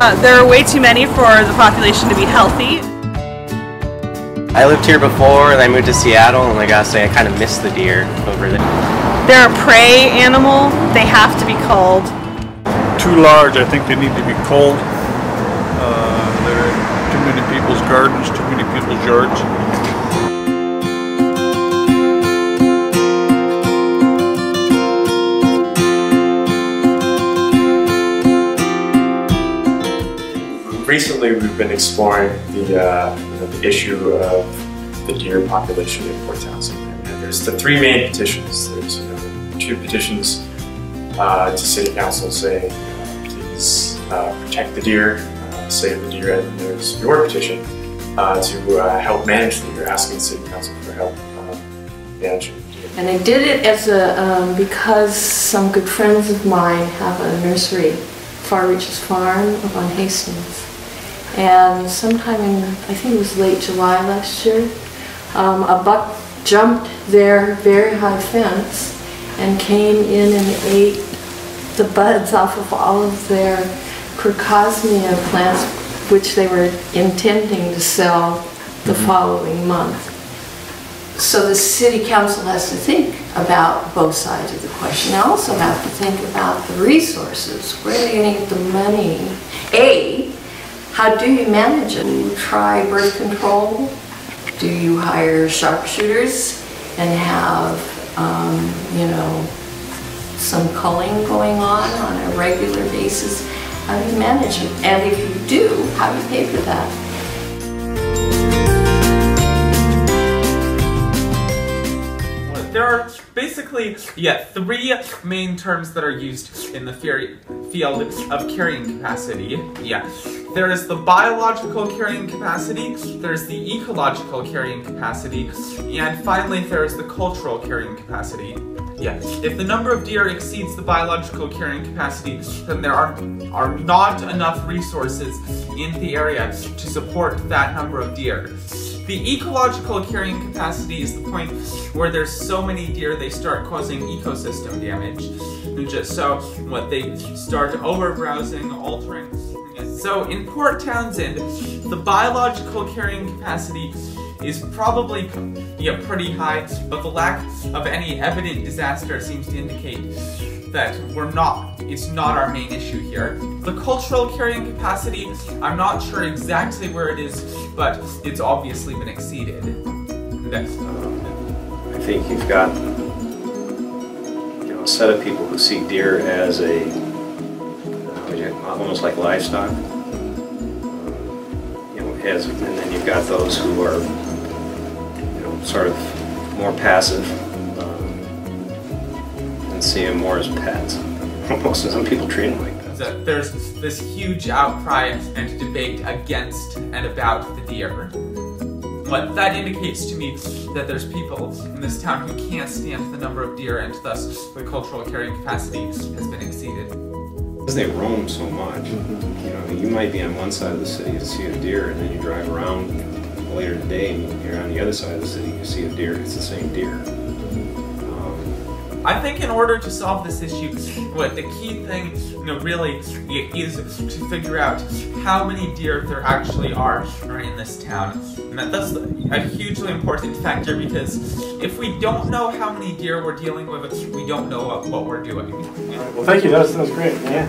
There are way too many for the population to be healthy. I lived here before and I moved to Seattle, and I gotta say I kind of miss the deer over there. They're a prey animal. They have to be culled. Too large. I think they need to be culled. They're in too many people's gardens, too many people's yards. Recently, we've been exploring the issue of the deer population in Port Townsend. And there's the three main petitions. There's two petitions to City Council saying, please protect the deer, save the deer, and there's your petition to help manage the deer, asking City Council for help managing the deer. And I did it as a because some good friends of mine have a nursery, Far Reaches Farm up on Hastings. And sometime in, I think it was late July last year, a buck jumped their very high fence and came in and ate the buds off of all of their crocosmia plants, which they were intending to sell the following month. So the City Council has to think about both sides of the question. They also have to think about the resources. Where are they going to get the money? How do you manage it? Do you try birth control? Do you hire sharpshooters and have, you know, some culling going on a regular basis? How do you manage it? And if you do, how do you pay for that? There are basically, three main terms that are used in the field of carrying capacity. There is the biological carrying capacity, there's the ecological carrying capacity, and finally there is the cultural carrying capacity. If the number of deer exceeds the biological carrying capacity, then there are not enough resources in the area to support that number of deer. The ecological carrying capacity is the point where there's so many deer they start causing ecosystem damage. And just so they start overbrowsing, altering. So in Port Townsend, the biological carrying capacity is probably pretty high, but the lack of any evident disaster seems to indicate that it's not our main issue here. The cultural carrying capacity, I'm not sure exactly where it is, but it's obviously been exceeded. I think you've got a set of people who see deer as almost like livestock, and then you've got those who are sort of more passive and see them more as pets. Almost some people treat them like that. So there's this huge outcry and debate against and about the deer. What that indicates to me that there's people in this town who can't stand the number of deer, and thus the cultural carrying capacity has been exceeded. Because they roam so much. You might be on one side of the city to see a deer, and then you drive around later in the day and you're on the other side of the city, you see a deer, it's the same deer. I think in order to solve this issue, the key thing, really, is to figure out how many deer there actually are in this town. And that's a hugely important factor, because if we don't know how many deer we're dealing with, we don't know what we're doing. Well, thank you. That was great. Yeah.